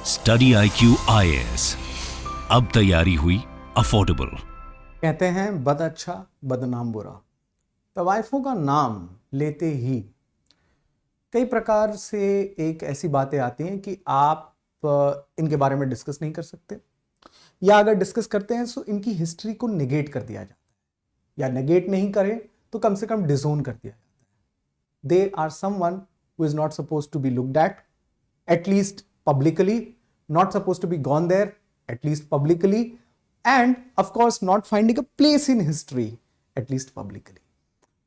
Study IQ IAS, अब तैयारी हुई अफोर्डेबल। कहते हैं बद अच्छा बदनाम बुरा। तवाइफों का नाम लेते ही कई प्रकार से एक ऐसी बातें आती हैं कि आप इनके बारे में डिस्कस नहीं कर सकते, या अगर डिस्कस करते हैं तो इनकी हिस्ट्री को नेगेट कर दिया जाता है, या नेगेट नहीं करें तो कम से कम डिसोन कर दिया जाता है। They are someone who is not suppose to be looked at least publicly, not supposed to be gone there, at least publicly, and of course not finding a place in history, at least publicly.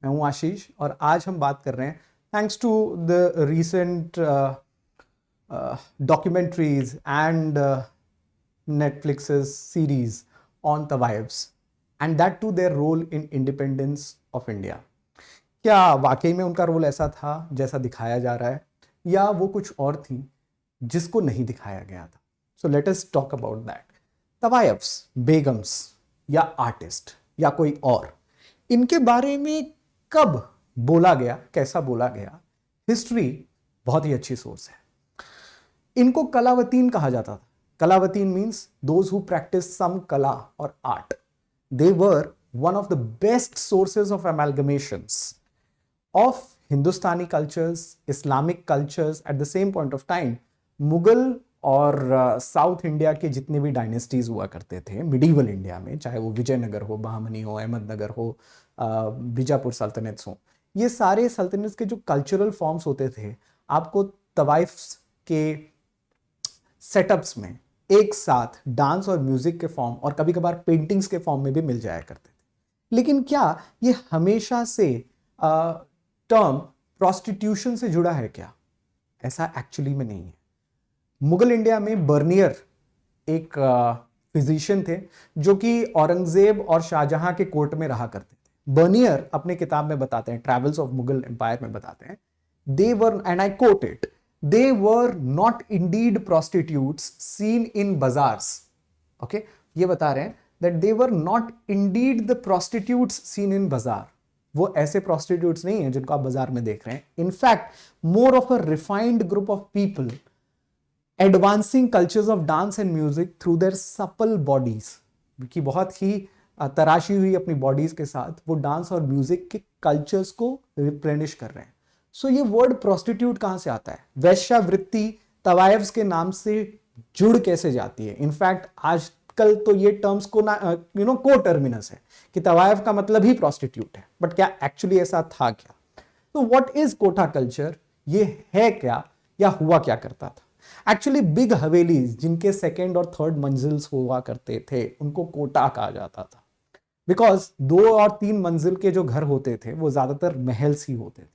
मैं हूं आशीष और आज हम बात कर रहे हैं thanks to the recent documentaries and Netflix's series on Tawaives, and that too their role in independence of India. क्या वाकई में उनका रोल ऐसा था जैसा दिखाया जा रहा है, या वो कुछ और थी जिसको नहीं दिखाया गया था? So let us talk about that. तवायफ्स, बेगम्स या आर्टिस्ट या कोई और, इनके बारे में कब बोला गया, कैसा बोला गया, हिस्ट्री बहुत ही अच्छी सोर्स है। इनको कलावतीन कहा जाता था। कलावतीन means those who practice some कला और art. They were one of the best sources of amalgamations of Hindustani cultures, Islamic cultures. At the same point of time Mughal और साउथ इंडिया के जितने भी डायनेस्टीज हुआ करते थे मिडीवल इंडिया में, चाहे वो विजयनगर हो, बहामनी हो, अहमदनगर हो, बीजापुर सल्तनत हो, ये सारे सल्तनत के जो कल्चरल फॉर्म्स होते थे आपको तवाइफ्स के सेटअप्स में एक साथ डांस और म्यूजिक के फॉर्म और कभी कभार पेंटिंग्स के फॉर्म में भी मिल जाया करते थे। लेकिन क्या ये हमेशा से टर्म प्रोस्टिट्यूशन से जुड़ा है क्या? ऐसा एक्चुअली में नहीं है। मुगल इंडिया में बर्नियर एक फिजिशियन थे जो कि औरंगजेब और शाहजहां के कोर्ट में रहा करते थे। बर्नियर अपने किताब में बताते हैं, ट्रैवल्स ऑफ मुगल एम्पायर में बताते हैं, they were, and I quote it, they were not indeed prostitutes seen in bazaars. Okay, ये बता रहे हैं that they were not indeed the prostitutes seen in bazaar. वो ऐसे प्रोस्टिट्यूट्स नहीं है जिनको आप बाजार में देख रहे हैं। In fact more of a refined group of people advancing cultures of dance and music through their supple bodies, कि बहुत ही तराशी हुई अपनी बॉडीज के साथ वो डांस और म्यूजिक के कल्चर्स को रिप्लेनिश कर रहे हैं। सो ये वर्ड प्रोस्टिट्यूट कहां से आता है? वैश्यावृत्ति तवाइफ्स के नाम से जुड़ कैसे जाती है? इनफैक्ट आजकल तो ये टर्म्स को ना को टर्मिनस है कि तवाइफ का मतलब ही प्रोस्टिट्यूट है, बट क्या एक्चुअली ऐसा था क्या? तो व्हाट इज कोठा कल्चर? ये है क्या या हुआ क्या करता था? एक्चुअली बिग हवेलीज जिनके सेकेंड और थर्ड मंजिल्स हुआ करते थे उनको कोटा कहा जाता था, बिकॉज 2 और 3 मंजिल के जो घर होते थे वो ज्यादातर महल्स ही होते थे,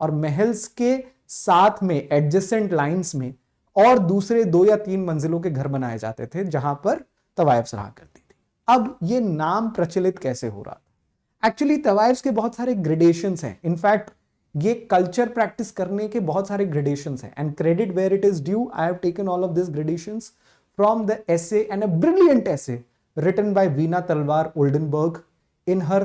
और महल्स के साथ में एडजेसेंट लाइंस में और दूसरे 2 या 3 मंजिलों के घर बनाए जाते थे जहां पर तवाइफ्स रहा करती थी। अब ये नाम प्रचलित कैसे हो रहा था? एक्चुअली तवाइफ्स के बहुत सारे ग्रेडेशंस हैं। इनफैक्ट ये कल्चर प्रैक्टिस करने के बहुत सारे ग्रेडेशंस हैं, and credit where it is due, I have taken all of this gradations from the essay, and a brilliant essay written by Veena Talwar Oldenburg in her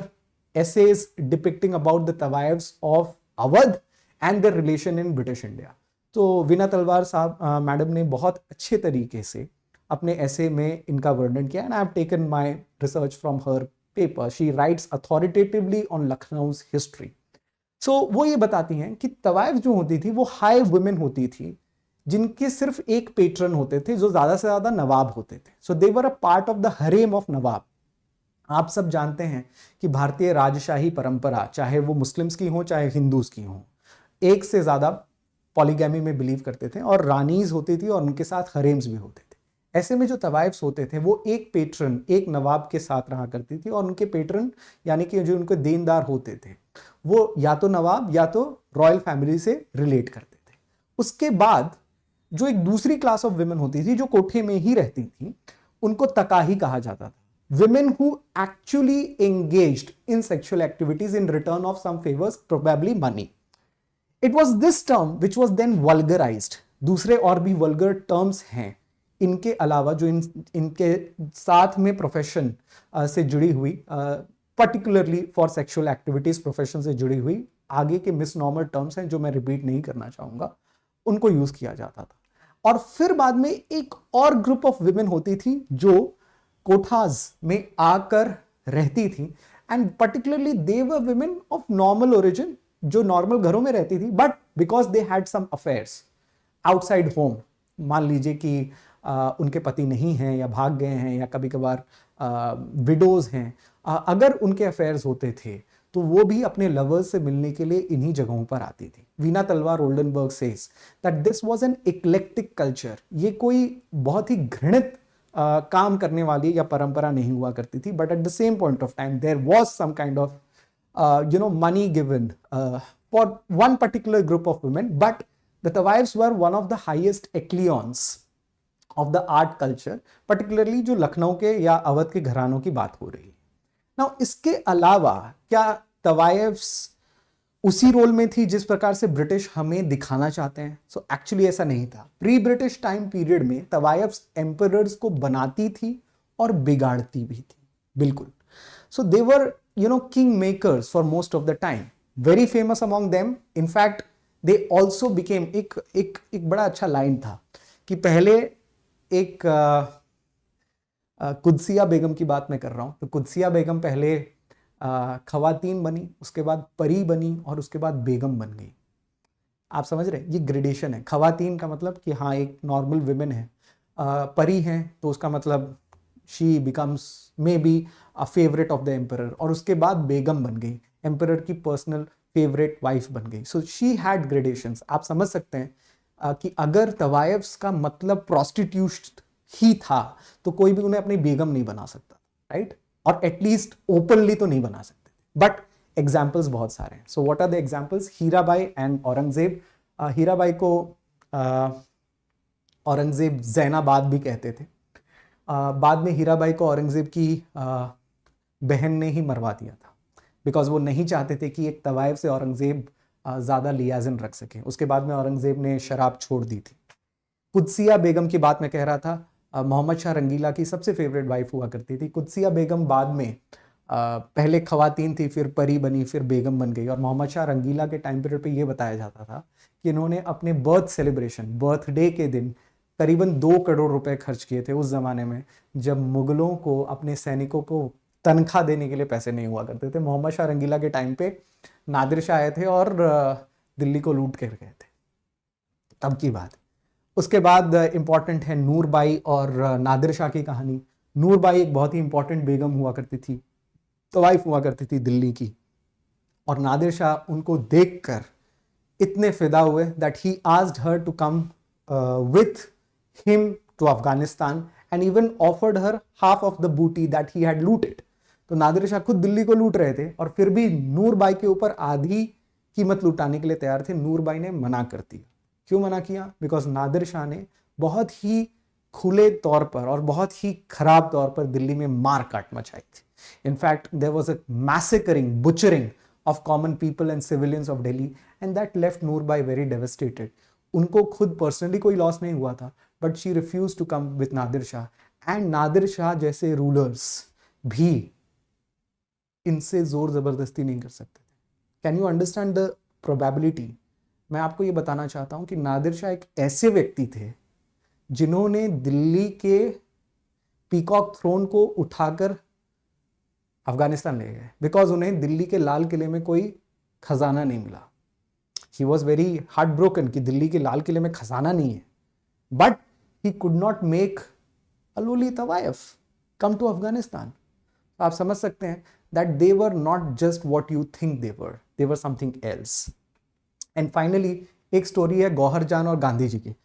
essays depicting about the Tawaives of Awadh and their relation in British India. तो वीना तलवार साहब madam ने बहुत अच्छे तरीके से अपने ऐसे में इनका वर्णन किया, and I have taken my research from her paper. She writes authoritatively on Lucknow's history. So वो ये बताती हैं कि तवाइफ जो होती थी वो हाई वुमेन होती थी जिनके सिर्फ एक पेट्रन होते थे जो ज्यादा से ज्यादा नवाब होते थे। So they were a part of the harem of nawab. आप सब जानते हैं कि भारतीय राजशाही परंपरा, चाहे वो मुस्लिम्स की हो चाहे हिंदूज की हो, एक से ज्यादा पॉलीगैमी में बिलीव करते थे, और रानीज होती थी और उनके साथ हरेम्स भी होते थे। ऐसे में जो तवाइफ्स होते थे वो एक पेट्रन, एक नवाब के साथ रहा करती थी, और उनके पेट्रन यानी कि जो उनके देनदार होते थे वो या तो नवाब या तो रॉयल फैमिली से रिलेट करते थे। उसके बाद जो एक दूसरी क्लास ऑफ विमेन होती थी जो कोठे में ही रहती थी, उनको तकाही कहा जाता था। Women who actually engaged in sexual activities in return of some favours, probably money. It was this term which was then vulgarised. दूसरे और भी वल्गर टर्म्स हैं इनके अलावा जो इनके साथ में प्रोफेशन से जुड़ी हुई, particularly for sexual activities profession से जुड़ी हुई आगे के मिसनॉमर टर्म्स हैं जो मैं रिपीट नहीं करना चाहूंगा, उनको यूज किया जाता था। और फिर बाद में एक और ग्रुप ऑफ विमेन होती थी जो कोठाज में आकर रहती थी, and particularly they were women of normal origin, जो नॉर्मल घरों में रहती थी, but because they had some affairs outside home, मान लीजिए कि उनके पति नहीं हैं या भाग गए हैं या कभी कभार विडोज हैं, अगर उनके अफेयर्स होते थे तो वो भी अपने लवर्स से मिलने के लिए इन्हीं जगहों पर आती थी। वीना तलवार Oldenburg says that this was an eclectic culture. ये कोई बहुत ही घृणित काम करने वाली या परंपरा नहीं हुआ करती थी, but at the same point of time there was some kind of money given for one particular group of women, but the Tawaiffs were one of the highest echelons of the art culture, particularly जो लखनऊ के या अवध के घरानों की बात हो रही है। Now, इसके अलावा क्या तवाइफ्स उसी रोल में थी जिस प्रकार से ब्रिटिश हमें दिखाना चाहते हैं? सो एक्चुअली ऐसा नहीं था। प्री ब्रिटिश टाइम पीरियड में तवाइफ्स एम्परर्स को बनाती थी और बिगाड़ती भी थी, बिल्कुल। सो they were king makers for most of the time, very famous among them. In fact, they also became एक बड़ा अच्छा लाइन था कि पहले एक कुदसिया बेगम की बात मैं कर रहा हूं, तो कुदसिया बेगम पहले खवातीन बनी, उसके बाद परी बनी और उसके बाद बेगम बन गई। आप समझ रहे, ये ग्रेडेशन है। खवातीन का मतलब कि हाँ एक नॉर्मल विमेन है, परी हैं तो उसका मतलब she becomes may be a favourite of the emperor, और उसके बाद बेगम बन गई, एम्परर की पर्सनल फेवरेट वाइफ बन गई। So she had gradations. आप समझ सकते हैं कि अगर तवाइफ्स का मतलब प्रोस्टिट्यूट ही था तो कोई भी उन्हें अपनी बेगम नहीं बना सकता, राइट? और एटलीस्ट ओपनली तो नहीं बना सकते। बट एग्जाम्पल्स बहुत सारे हैं। So what are the examples? Hirabai and Aurangzeb. Hirabai को औरंगजेब जैनाबाद भी कहते थे। बाद में हीराबाई को औरंगजेब की बहन ने ही मरवा दिया था, बिकॉज वो नहीं चाहते थे कि एक तवाइफ से औरंगजेब ज़्यादा लियाजन रख सके। उसके बाद में औरंगजेब ने शराब छोड़ दी थी। कुदसिया बेगम की बात मैं कह रहा था, मोहम्मद शाह रंगीला की सबसे फेवरेट वाइफ हुआ करती थी। कुदसिया बेगम बाद में पहले खवातीन थी, फिर परी बनी, फिर बेगम बन गई। और मोहम्मद शाह रंगीला के टाइम पीरियड पे ये बताया जाता था कि इन्होंने अपने बर्थ सेलिब्रेशन, बर्थडे के दिन करीबन 2 करोड़ रुपए खर्च किए थे, उस जमाने में जब मुगलों को अपने सैनिकों को तनख्वाह देने के लिए पैसे नहीं हुआ करते थे। मोहम्मद शाह रंगीला के टाइम पे नादिर शाह आए थे और दिल्ली को लूट कर गए थे, तब की बात। उसके बाद इंपॉर्टेंट है नूरबाई और नादिर शाह की कहानी। नूरबाई एक बहुत ही इंपॉर्टेंट बेगम हुआ करती थी, तवाइफ हुआ करती थी दिल्ली की, और नादिर शाह उनको देखकर इतने फिदा हुए that he asked her to come with him to Afghanistan and even offered her half of the booty that he had looted. तो नादिर शाह खुद दिल्ली को लूट रहे थे और फिर भी नूरबाई के ऊपर आधी कीमत लुटाने के लिए तैयार थे। नूरबाई ने मना कर दिया। क्यों मना किया? बिकॉज नादिर शाह ने बहुत ही खुले तौर पर और बहुत ही खराब तौर पर दिल्ली में मार काट मचाई थी। In fact there was a massacring, butchering of common people and civilians of Delhi, and that left Noorbai very devastated. उनको खुद पर्सनली कोई लॉस नहीं हुआ था, but she refuse to come with Nadir Shah, and Nadir Shah जैसे रूलर्स भी इनसे जोर जबरदस्ती नहीं कर सकते थे। Can you understand the probability? मैं आपको ये बताना चाहता हूं कि नादिर शाह एक ऐसे व्यक्ति थे जिन्होंने दिल्ली के पीकॉक थ्रोन को उठाकर अफगानिस्तान ले गए, बिकॉज उन्हें दिल्ली के लाल किले में कोई खजाना नहीं मिला। He was very heart broken कि दिल्ली के लाल किले में खजाना नहीं है, but he could not make a lowly Tawayef come to Afghanistan. आप समझ सकते हैं that they were not just what you think they were something else. And finally एक स्टोरी है गौहर जान और गांधी जी की।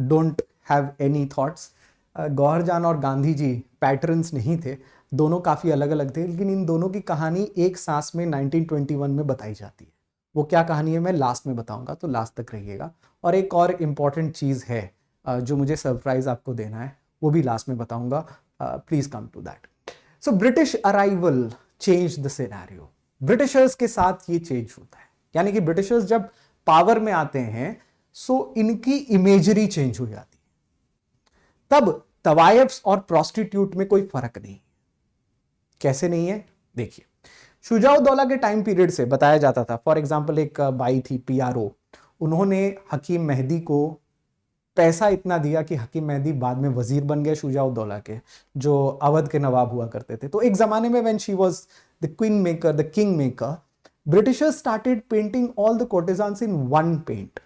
Don't have any thoughts. Gauhar जान और गांधी जी पैटर्न्स नहीं थे, दोनों काफ़ी अलग अलग थे, लेकिन इन दोनों की कहानी एक सांस में 1921 में बताई जाती है। वो क्या कहानी है मैं लास्ट में बताऊंगा, तो लास्ट तक रहिएगा। और एक और इम्पॉर्टेंट चीज़ है जो मुझे सरप्राइज आपको देना है, वो भी लास्ट में बताऊंगा। Please come to that. So British arrival change the scenario. Britishers के साथ ये चेंज होता है, यानी कि ब्रिटिशर्स जब पावर में आते हैं सो इनकी इमेजरी चेंज हो जाती है। तब तवाइफ्स और प्रोस्टिट्यूट में कोई फर्क नहीं। कैसे नहीं है? देखिए, शुजाउद्दौला के टाइम पीरियड से बताया जाता था। फॉर एग्जाम्पल एक बाई थी PRO, उन्होंने हकीम मेहदी को पैसा इतना दिया कि हकीम मेहदी बाद में वजीर बन गए शुजाउद्दौला के, जो अवध के नवाब हुआ करते थे। तो एक जमाने में when she was the queen maker, the king maker, Britishers started painting all the courtesans in one paint.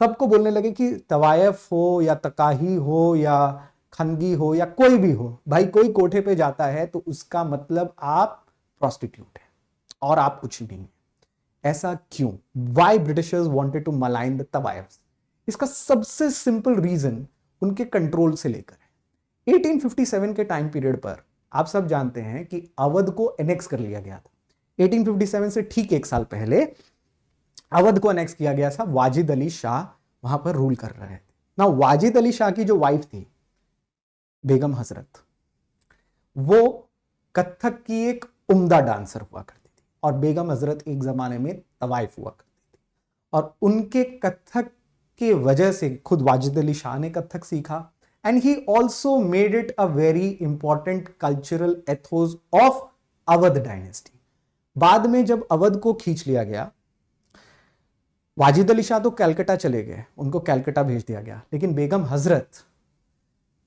सबको बोलने लगे कि तवायफ हो या तकाही हो या खनगी हो या कोई भी हो, भाई कोई कोठे पे जाता है तो उसका मतलब आप प्रोस्टिट्यूट है और आप कुछ नहीं है। ऐसा क्यों? Why Britishers wanted to malign the tawaifs? इसका सबसे सिंपल रीजन उनके कंट्रोल से लेकर है। 1857 के टाइम पीरियड पर आप सब जानते हैं कि अवध को एनेक्स कर लिया गया था। 1857 से ठीक एक साल पहले अवध को एनेक्स किया गया था। वाजिद अली शाह वहां पर रूल कर रहे थे ना। वाजिद अली शाह की जो वाइफ थी बेगम हजरत, वो कथक की एक उम्दा डांसर हुआ करती थी और बेगम हजरत एक जमाने में तवाइफ हुआ करती थी। और उनके कथक के वजह से खुद वाजिद अली शाह ने कथक सीखा and he also made it a very important cultural Athos of Awadh dynasty. बाद में जब अवध को खींच लिया गया, वाजिद अली शाह तो कलकत्ता चले गए, उनको कलकत्ता भेज दिया गया, लेकिन बेगम हजरत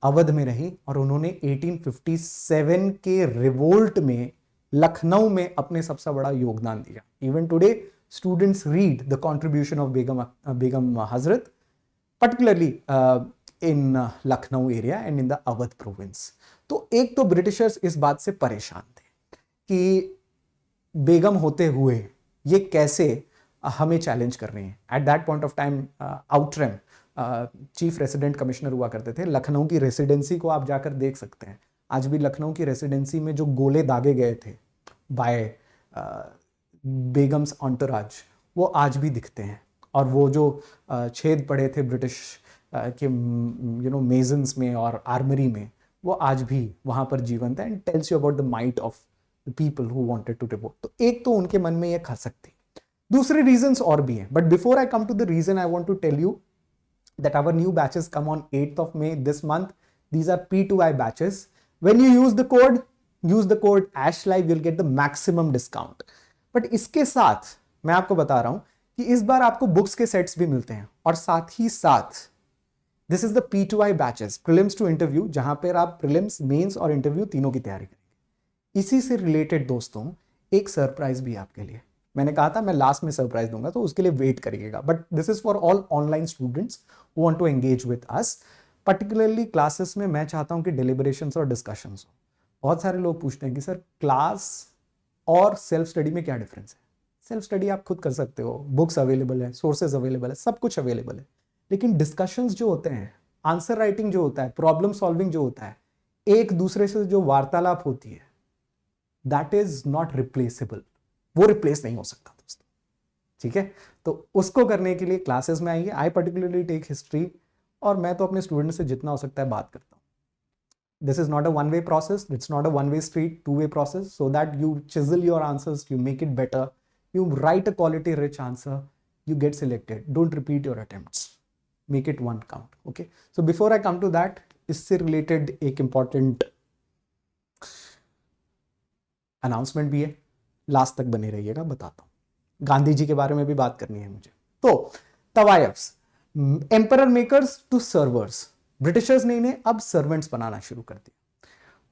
अवध में रही और उन्होंने 1857 के रिवोल्ट में लखनऊ में अपने सबसे बड़ा योगदान दिया। Even today students read the contribution of Begum Hazrat, particularly in Lucknow area and in the Awadh province. तो एक तो ब्रिटिशर्स इस बात से परेशान थे कि बेगम होते हुए ये कैसे हमें चैलेंज कर रहे हैं। At that point of time Outram chief resident commissioner हुआ करते थे। लखनऊ की रेसिडेंसी को आप जाकर देख सकते हैं, आज भी लखनऊ की रेसिडेंसी में जो गोले दागे गए थे बाय बेगम्स एंटोराज, वो आज भी दिखते हैं। और वो जो छेद पड़े थे ब्रिटिश के मेजन्स में और आर्मरी में, वो आज भी वहाँ पर जीवंत है and tells you about the might of the people who wanted to revolt. तो एक तो उनके मन में ये खसक थी, दूसरे रीजंस और भी हैं। But before I come to the reason, I want to tell you that our new batches come on 8th of May this month. These are P2I batches. When you use the code ASHLIVE, you'll get the maximum discount. But इसके साथ मैं आपको बता रहा हूं कि इस बार आपको बुक्स के सेट्स भी मिलते हैं और साथ ही साथ this is the P2I batches, prelims to interview, जहां पर आप प्रीलिम्स, मेंस और इंटरव्यू तीनों की तैयारी करेंगे। इसी से रिलेटेड दोस्तों एक सरप्राइज भी आपके लिए। मैंने कहा था मैं लास्ट में सरप्राइज दूंगा, तो उसके लिए वेट करिएगा। But this is for all online students who want to engage with us. Particularly classes में मैं चाहता हूं कि डिलिबरेशंस और डिस्कशंस हो। बहुत सारे लोग पूछते हैं कि सर क्लास और सेल्फ स्टडी में क्या डिफरेंस है? सेल्फ स्टडी आप खुद कर सकते हो, बुक्स अवेलेबल है, सोर्सेज अवेलेबल है, सब कुछ अवेलेबल है। लेकिन डिस्कशंस जो होते हैं, आंसर राइटिंग जो होता है, प्रॉब्लम सॉल्विंग जो होता है, एक दूसरे से जो वार्तालाप होती है, दैट इज नॉट रिप्लेसेबल। वो रिप्लेस नहीं हो सकता दोस्तों, ठीक है? तो उसको करने के लिए क्लासेस में आइए। आई पर्टिकुलरली टेक हिस्ट्री और मैं तो अपने स्टूडेंट से जितना हो सकता है बात करता हूँ। This is not a one way process, it's not a one way street, two way process, so that you chisel your answers, you make it better, you right a quality rich answer, you get selected. Don't repeat your attempts, make it one count. Okay, so before I come to that, इससे related एक important announcement भी है, last तक बने रहिएगा, बताता हूं। गांधी जी के बारे में भी बात करनी है मुझे। तो tawaifs, emperor makers to servers, Britishers ने इन्हें अब सर्वेंट्स बनाना शुरू कर दिया।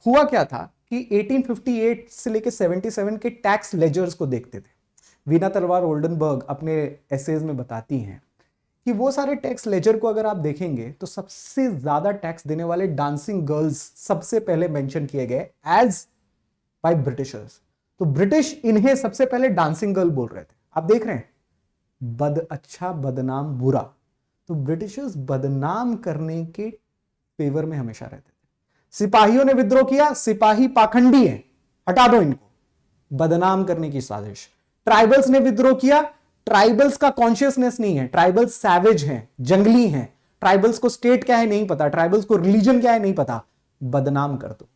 हुआ क्या था कि 1858 से लेकर 77 के टैक्स लेजर्स को देखते थे। वीना तलवार ओल्डनबर्ग अपने एसेज में बताती हैं कि वो सारे टैक्स लेजर को अगर आप देखेंगे तो सबसे ज्यादा टैक्स देने वाले डांसिंग गर्ल्स सबसे पहले मेंशन किए गए एज बाय ब्रिटिशर्स। तो ब्रिटिश इन्हें सबसे पहले डांसिंग गर्ल बोल रहे थे। आप देख रहे हैं, बद अच्छा बदनाम बुरा। तो ब्रिटिशर्स बदनाम करने के फेवर में हमेशा रहते थे। सिपाहियों ने विद्रोह किया, सिपाही पाखंडी हैं, हटा दो इनको, बदनाम करने की साजिश। ट्राइबल्स ने विद्रोह किया, ट्राइबल्स का कॉन्शियसनेस नहीं है, ट्राइबल्स सैवेज हैं, जंगली हैं, ट्राइबल्स को स्टेट क्या है नहीं पता, ट्राइबल्स को रिलीजन क्या है नहीं पता, बदनाम कर दो।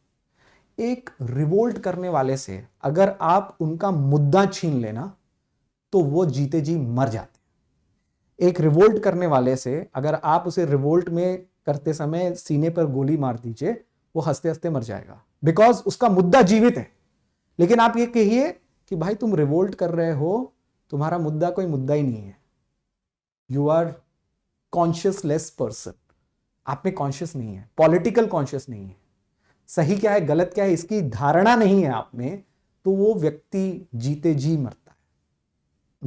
एक रिवोल्ट करने वाले से अगर आप उनका मुद्दा छीन लेना तो वो जीते जी मर जाते। एक रिवोल्ट करने वाले से अगर आप उसे रिवोल्ट में करते समय सीने पर गोली मार दीजिए, वो हंसते हंसते मर जाएगा, बिकॉज उसका मुद्दा जीवित है। लेकिन आप ये कहिए कि भाई तुम रिवोल्ट कर रहे हो, तुम्हारा मुद्दा कोई मुद्दा ही नहीं है, यू आर कॉन्शियसलेस पर्सन, आप में कॉन्शियस नहीं है, पॉलिटिकल कॉन्शियस नहीं है, सही क्या है गलत क्या है इसकी धारणा नहीं है आप में, तो वो व्यक्ति जीते जी मरता है।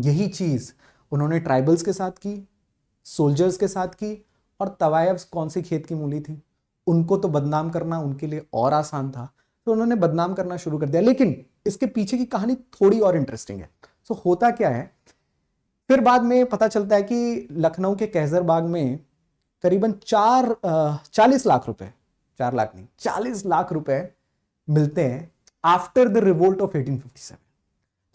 यही चीज उन्होंने ट्राइबल्स के साथ की, सोल्जर्स के साथ की, और तवायफ कौन सी खेत की मूली थी, उनको तो बदनाम करना उनके लिए और आसान था, तो उन्होंने बदनाम करना शुरू कर दिया। लेकिन इसके पीछे की कहानी थोड़ी और इंटरेस्टिंग है। सो होता क्या है, फिर बाद में पता चलता है कि लखनऊ के कैसरबाग में करीबन 40 लाख रुपए, 4 लाख नहीं 40 लाख रुपए मिलते हैं आफ्टर द रिवोल्ट ऑफ 1857।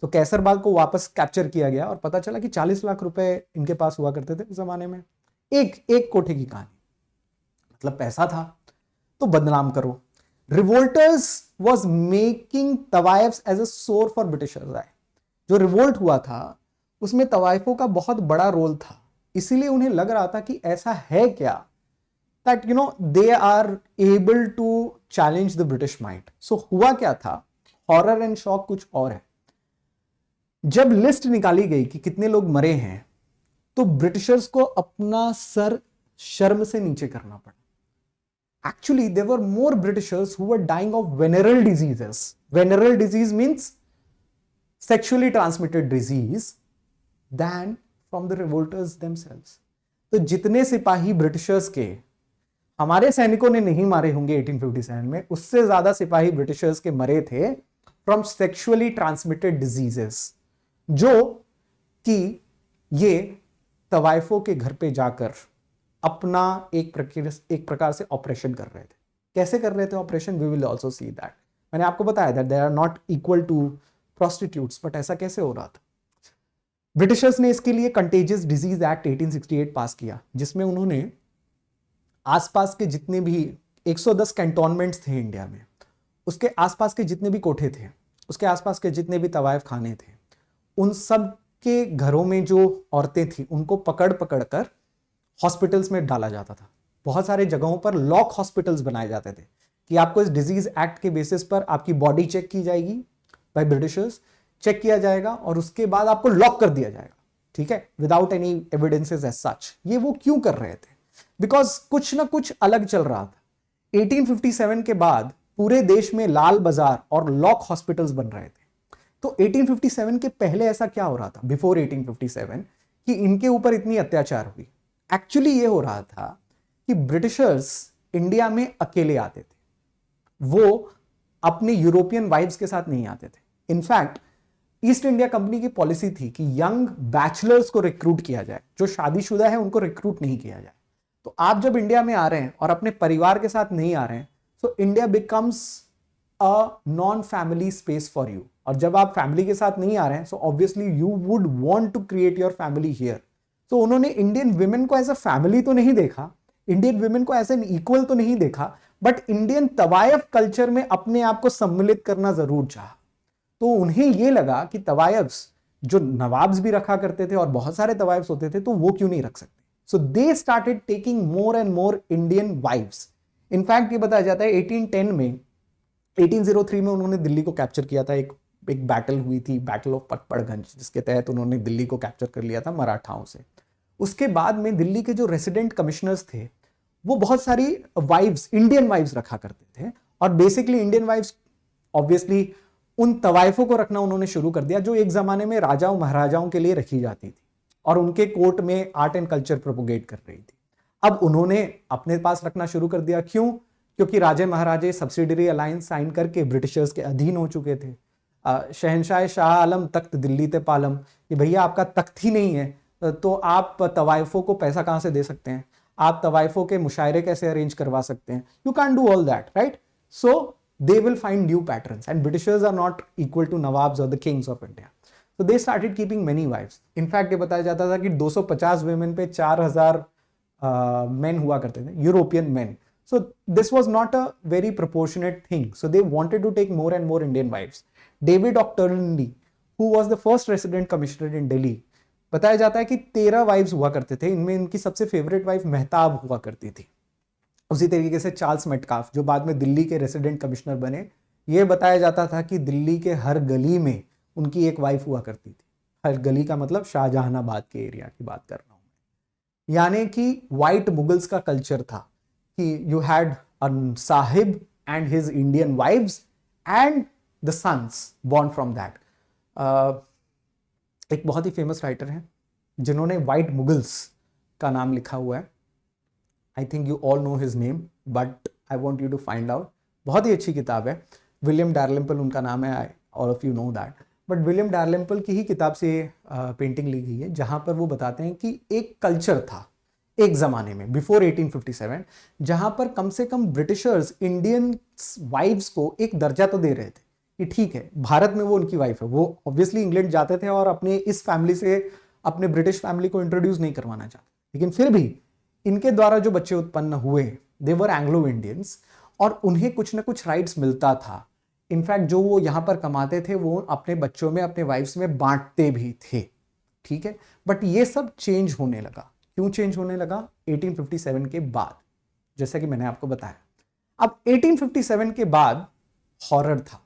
तो कैसरबाग को वापस कैप्चर किया गया और पता चला कि 40 लाख रुपए इनके पास हुआ करते थे उस जमाने में। एक कोठे की कहानी, मतलब पैसा था तो बदनाम करो। रिवोल्टर्स वाज मेकिंग तवायफ्स एज अ सोर फॉर ब्रिटिशर्स। जो रिवोल्ट हुआ था उसमें तवायफों का बहुत बड़ा रोल था, इसीलिए उन्हें लग रहा था कि ऐसा है क्या that they are able to challenge the British mind. So हुआ क्या था, हॉरर एंड शॉक कुछ और है। जब लिस्ट निकाली गई कि कितने लोग मरे हैं, तो ब्रिटिशर्स को अपना सर शर्म से नीचे करना पड़ा। Actually, there were more Britishers who were dying of venereal diseases. Venereal disease means sexually transmitted disease than from the revolters themselves. तो जितने सिपाही ब्रिटिशर्स के हमारे सैनिकों ने नहीं मारे होंगे 1857 में, उससे ज्यादा सिपाही ब्रिटिशर्स के मरे थे फ्रॉम सेक्सुअली ट्रांसमिटेड डिजीजेस, जो कि ये तवायफों के घर पे जाकर अपना एक प्रकार से ऑपरेशन कर रहे थे। कैसे कर रहे थे operation, we will also see that. मैंने आपको बताया that they are not equal to prostitutes, but ऐसा कैसे हो रहा था। ब्रिटिशर्स ने इसके लिए कंटेजियस डिजीज एक्ट 1868 पास किया, जिसमें उन्होंने आसपास के जितने भी 110 कैंटोनमेंट्स थे इंडिया में, उसके आसपास के जितने भी कोठे थे, उसके आसपास के जितने भी तवायफ खाने थे, उन सब के घरों में जो औरतें थी उनको पकड़ पकड़ कर हॉस्पिटल्स में डाला जाता था। बहुत सारे जगहों पर लॉक हॉस्पिटल्स बनाए जाते थे कि आपको इस डिजीज एक्ट के बेसिस पर आपकी बॉडी चेक की जाएगी बाय ब्रिटिशर्स, चेक किया जाएगा और उसके बाद आपको लॉक कर दिया जाएगा, ठीक है, without any evidences as such. ये वो क्यों कर रहे थे, बिकॉज कुछ ना कुछ अलग चल रहा था। 1857 के बाद पूरे देश में लाल बाजार और लॉक हॉस्पिटल्स बन रहे थे। तो 1857 के पहले ऐसा क्या हो रहा था, बिफोर 1857, कि इनके ऊपर इतनी अत्याचार हुई। एक्चुअली ये हो रहा था कि ब्रिटिशर्स इंडिया में अकेले आते थे, वो अपने यूरोपियन वाइफ्स के साथ नहीं आते थे। इनफैक्ट ईस्ट इंडिया कंपनी की पॉलिसी थी कि यंग बैचलर्स को रिक्रूट किया जाए, जो शादीशुदा है उनको रिक्रूट नहीं किया जाए। तो आप जब इंडिया में आ रहे हैं और अपने परिवार के साथ नहीं आ रहे हैं, so India becomes a non family space for you. और जब आप फैमिली के साथ नहीं आ रहे हैं, so obviously you would want to create your family here. तो उन्होंने इंडियन विमेन को एज अ फैमिली तो नहीं देखा, इंडियन विमेन को एज एन इक्वल तो नहीं देखा, बट इंडियन तवायफ कल्चर में अपने आप को सम्मिलित करना जरूर चाहा। तो उन्हें यह लगा कि तवायफ्स जो नवाब्स भी रखा करते थे और बहुत सारे तवायफ्स होते थे, तो वो क्यों नहीं रख सकते। So they started taking more and more Indian wives. In fact ये बताया जाता है 1803 में उन्होंने दिल्ली को कैप्चर किया था। एक बैटल हुई थी, बैटल ऑफ पटपड़गंज, जिसके तहत उन्होंने दिल्ली को कैप्चर कर लिया था मराठाओं से। उसके बाद में दिल्ली के जो रेसिडेंट कमिश्नर्स थे, वो बहुत सारी वाइफ्स, इंडियन वाइफ्स रखा करते थे। और बेसिकली इंडियन वाइफ्स ऑब्वियसली उन तवायफों को रखना उन्होंने शुरू कर दिया जो एक जमाने में राजाओं महाराजाओं के लिए रखी जाती थी और उनके कोर्ट में आर्ट एंड कल्चर प्रोपोगेट कर रही थी। अब उन्होंने अपने पास रखना शुरू कर दिया। क्यों? क्योंकि राजे महाराजे सब्सिडरी अलायंस साइन करके ब्रिटिशर्स के अधीन हो चुके थे। शहनशाह शाह आलम तख्त दिल्ली ते पालम, कि भैया आपका तख्त ही नहीं है, तो आप तवायफों को पैसा कहां से दे सकते हैं, आप तवायफों के मुशायरे कैसे अरेंज करवा सकते हैं। You can do all that, right? So they will find new patterns, and Britishers are not equal to Nawabs or the kings of India. So they started keeping many wives. In fact, ये बताया जाता था कि 250 women पे 4000 men हुआ करते थे, European men. So this was not a very proportionate thing. So they wanted to take more and more Indian wives. David Auckland, who was the first resident commissioner in Delhi, बताया जाता है कि 13 wives हुआ करते थे। इनमें इनकी सबसे फेवरेट वाइफ मेहताब हुआ करती थी। उसी तरीके से चार्ल्स मेटकाफ, जो बाद में दिल्ली के रेसिडेंट कमिश्नर बने, ये बताया जाता था कि दिल्ली के हर गली में उनकी एक वाइफ हुआ करती थी। हर गली का मतलब शाहजहानाबाद के एरिया की बात कर रहा हूं मैं। यानी कि व्हाइट मुगल्स का कल्चर था कि you had a Sahib and his Indian wives and the sons born from that. एक बहुत ही फेमस राइटर हैं जिन्होंने वाइट मुगल्स का नाम लिखा हुआ है. I think you all know his name but I want you to find out. बहुत ही अच्छी किताब है. विलियम डारलिम्पल उनका नाम है. All of you know that. But William Dalrymple की ही किताब से पेंटिंग ली गई है जहाँ पर वो बताते हैं कि एक कल्चर था एक ज़माने में बिफोर 1857 जहाँ पर कम से कम ब्रिटिशर्स इंडियन वाइफ्स को एक दर्जा तो दे रहे थे कि ठीक है भारत में वो उनकी वाइफ है. वो ऑब्वियसली इंग्लैंड जाते थे और अपने इस फैमिली से अपने ब्रिटिश फैमिली को इंट्रोड्यूस नहीं करवाना चाहते, लेकिन फिर भी इनके द्वारा जो बच्चे उत्पन्न हुए दे वर एंग्लो इंडियंस और उन्हें कुछ ना कुछ राइट्स मिलता था. इनफैक्ट जो वो यहाँ पर कमाते थे वो अपने बच्चों में अपने वाइफ्स में बांटते भी थे. ठीक है. बट ये सब चेंज होने लगा. क्यों चेंज होने लगा? 1857 के बाद, जैसा कि मैंने आपको बताया. अब 1857 के बाद हॉरर था.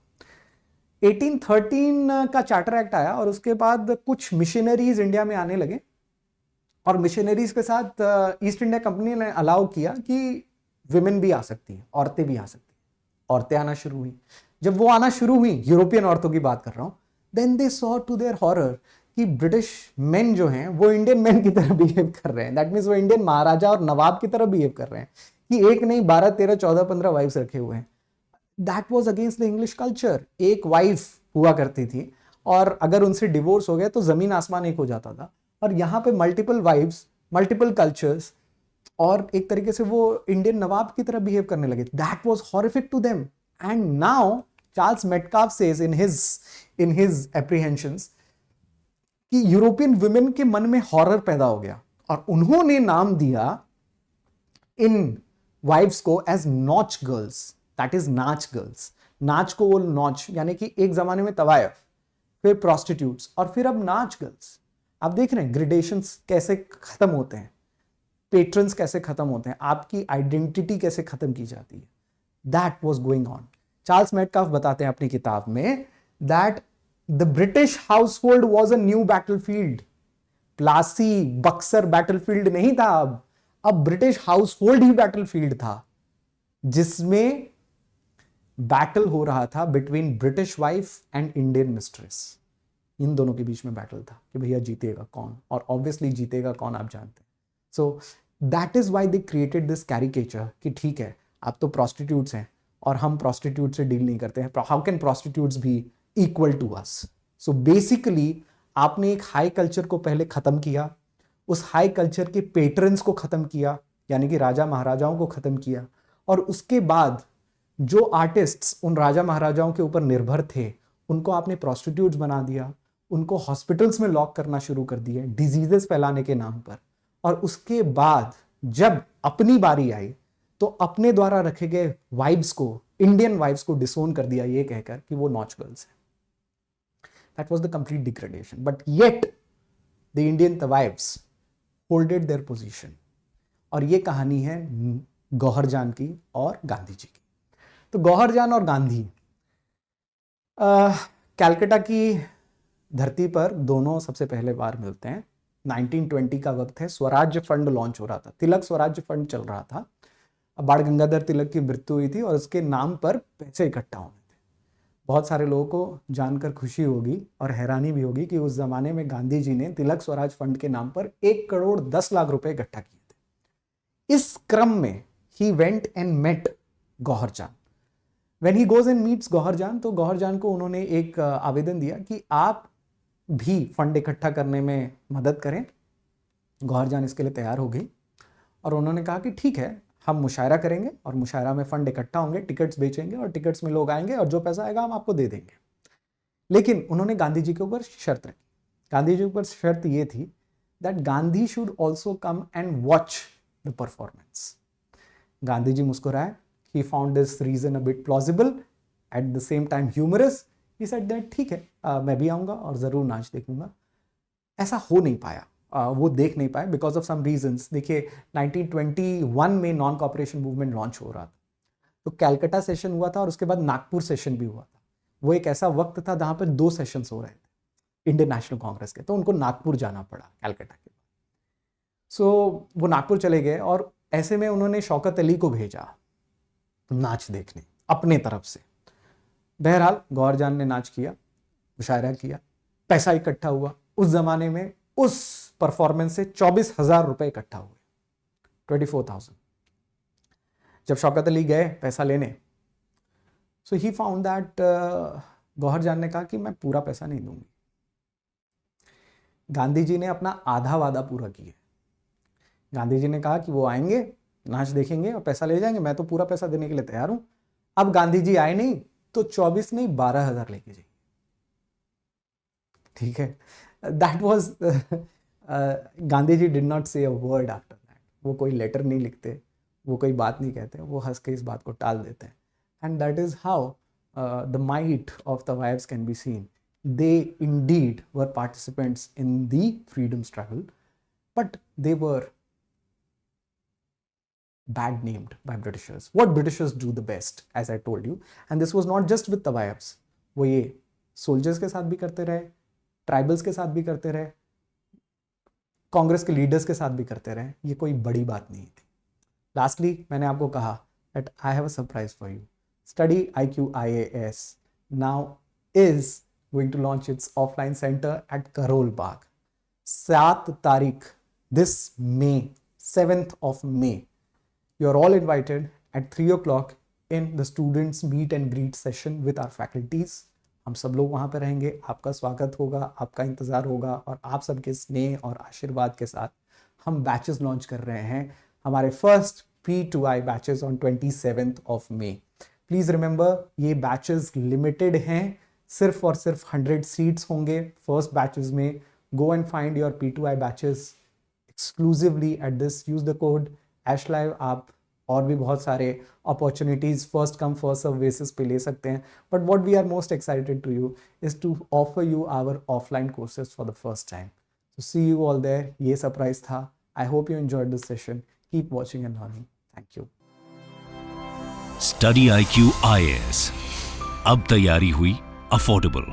1813 का चार्टर एक्ट आया और उसके बाद कुछ मिशनरीज इंडिया में आने लगे और मिशनरीज के साथ ईस्ट इंडिया कंपनी ने अलाउ किया कि विमेन भी आ सकती हैं, औरतें भी आ सकती हैं. औरतें आना शुरू हुई. जब वो आना शुरू हुई, यूरोपियन औरतों की बात कर रहा हूं, then they saw to their horror कि ब्रिटिश मेन जो हैं वो इंडियन मेन की तरह बिहेव कर रहे हैं. दैट मीन्स वो इंडियन महाराजा और नवाब की तरह बिहेव कर रहे हैं कि एक नहीं 12, 13, 14, 15 वाइफ्स रखे हुए हैं. That was against the English culture. एक वाइफ हुआ करती थी और अगर उनसे डिवोर्स हो गया तो जमीन आसमान एक हो जाता था. और यहाँ पे मल्टीपल वाइफ्स, मल्टीपल कल्चर्स और एक तरीके से वो इंडियन नवाब की तरह बिहेव करने लगे. That was horrific to them. And now Charles Metcalfe says in his apprehensions कि यूरोपियन वुमेन के मन में हॉरर पैदा हो गया और उन्होंने नाम दिया इन वाइफ्स को as nautch girls. That is naach girls. नाच को वो नॉच यानी कि एक जमाने में तवायफ, फिर प्रोस्टिट्यूट्स और फिर अब नाच गर्ल्स. आप देख रहे हैं ग्रेडेशंस कैसे खत्म होते हैं, पेट्रन्स कैसे खत्म होते हैं, आपकी आइडेंटिटी कैसे खत्म की जाती है. That was going on. Charles Metcalfe बताते हैं अपनी किताब में that the British household was a new battlefield. Plassey Buxar battlefield नहीं था. अब ब्रिटिश हाउसहोल्ड ही बैटलफील्ड था जिसमें बैटल हो रहा था between British wife and Indian mistress. इन दोनों के बीच में बैटल था कि भैया जीतेगा कौन, और ऑब्वियसली जीतेगा कौन आप जानते हैं. So that is why they created this caricature कि ठीक है आप तो प्रोस्टिट्यूट्स हैं और हम प्रोस्टिट्यूट से डील नहीं करते हैं. How can prostitutes be equal to us? So basically आपने एक हाई कल्चर को पहले खत्म किया, उस हाई कल्चर के पेट्रन्स को खत्म किया यानी कि राजा महाराजाओं को खत्म किया, और उसके बाद जो आर्टिस्ट्स उन राजा महाराजाओं के ऊपर निर्भर थे उनको आपने प्रोस्टिट्यूट्स बना दिया, उनको हॉस्पिटल्स में लॉक करना शुरू कर दिया डिजीजेस फैलाने के नाम पर. और उसके बाद जब अपनी बारी आई तो अपने द्वारा रखे गए वाइब्स को, इंडियन वाइब्स को डिसोन कर दिया ये कहकर कि वो नॉच गर्ल्स हैं. That was the complete degradation. But yet the Indian tawaifs holded their position. और ये कहानी है गौहर जान की और गांधी जी की. तो गौहर जान और गांधी कलकत्ता की धरती पर दोनों सबसे पहले बार मिलते हैं. 1920 का वक्त है. स्वराज्य फंड लॉन्च हो रहा था. तिलक स्वराज्य फंड चल रहा था. बाण गंगाधर तिलक की मृत्यु हुई थी और उसके नाम पर पैसे इकट्ठा होने थे. बहुत सारे लोगों को जानकर खुशी होगी और हैरानी भी होगी कि उस जमाने में गांधी जी ने तिलक स्वराज फंड के नाम पर 1,10,00,000 रुपए इकट्ठा किए थे. इस क्रम में he went and met Gauhar Jaan. When he goes and meets Gauhar Jaan, तो गौहर जान को उन्होंने एक आवेदन दिया कि आप भी फंड इकट्ठा करने में मदद करें. गौहर जान इसके लिए तैयार हो गई और उन्होंने कहा कि ठीक है हम मुशायरा करेंगे और मुशायरा में फंड इकट्ठा होंगे, टिकट्स बेचेंगे और टिकट्स में लोग आएंगे और जो पैसा आएगा हम आपको दे देंगे. लेकिन उन्होंने गांधी जी के ऊपर शर्त रखी. गांधी जी के ऊपर शर्त ये थी that Gandhi should also come and watch the performance. Gandhi ji मुस्कुराए. He found this reason a bit plausible, at the same time humorous. He said that ठीक है मैं भी आऊँगा और ज़रूर नाच देखूंगा. ऐसा हो नहीं पाया. वो देख नहीं पाए बिकॉज ऑफ सम रीजंस. देखिए 1921 में नॉन कॉपरेशन मूवमेंट लॉन्च हो रहा था. तो कलकत्ता सेशन हुआ था और उसके बाद नागपुर सेशन भी हुआ था. वो एक ऐसा वक्त था जहाँ पर 2 सेशंस हो रहे थे इंडियन नेशनल कांग्रेस के. तो उनको नागपुर जाना पड़ा कलकत्ता के बाद. सो वो नागपुर चले गए और ऐसे में उन्होंने शौकत अली को भेजा नाच देखने अपने तरफ से। बहरहाल गौहर जान ने नाच किया, मुशायरा किया, पैसा इकट्ठा हुआ। उस जमाने में उस परफॉर्मेंस से 24,000 रुपए इकट्ठा हुए, 24,000। जब शौकत अली गए पैसा लेने, सो ही फाउंड दैट गौहर जान ने कहा कि मैं पूरा पैसा नहीं दूंगी। गांधी जी ने अपना आधा वादा पूरा किया। गांधी जी ने कहा कि वो आएंगे, नाच देखेंगे और पैसा ले जाएंगे, मैं तो पूरा पैसा देने के लिए तैयार हूं। अब गांधी जी आए नहीं तो 24 नहीं 12,000 लेके जाइए। ठीक है, that was Gandhi ji did not say a word after that. वो कोई लेटर नहीं लिखते, वो कोई बात नहीं कहते, वो हंस के इस बात को टाल देते हैं। And that is how the might of the wives can be seen. They indeed were participants in the freedom struggle, but they were bad named by Britishers. What Britishers do the best, as I told you, and this was not just with Tawayabs. वो ये soldiers के साथ भी करते रहे, tribals के साथ भी करते रहे, कांग्रेस के लीडर्स के साथ भी करते रहे। ये कोई बड़ी बात नहीं थी। Lastly, मैंने आपको कहा that I have a surprise for you. Study IQ IAS now is going to launch its offline center at Karol Bagh. 7 तारीख, this May, 7th of May. You are all invited at 3 o'clock in the students meet and greet session with our faculties. हम सब लोग वहाँ पे रहेंगे, आपका स्वागत होगा, आपका इंतज़ार होगा और आप सबके स्नेह और आशीर्वाद के साथ हम बैचेस लॉन्च कर रहे हैं, हमारे first P2I batches on 27th of May. Please remember, ये बैचेस लिमिटेड हैं, सिर्फ और सिर्फ 100 सीट्स होंगे फर्स्ट बैचेस में। Go and find your P2I batches exclusively at this, use the code ASHLIVE। आप और भी बहुत सारे opportunities first come first serve basis पे ले सकते हैं, but what we are most excited to you is to offer you our offline courses for the first time. So see you all there. ये सरप्राइज था। I hope you enjoyed this session. Keep watching and learning. Thank you. Study IQ IAS, अब तैयारी हुई affordable.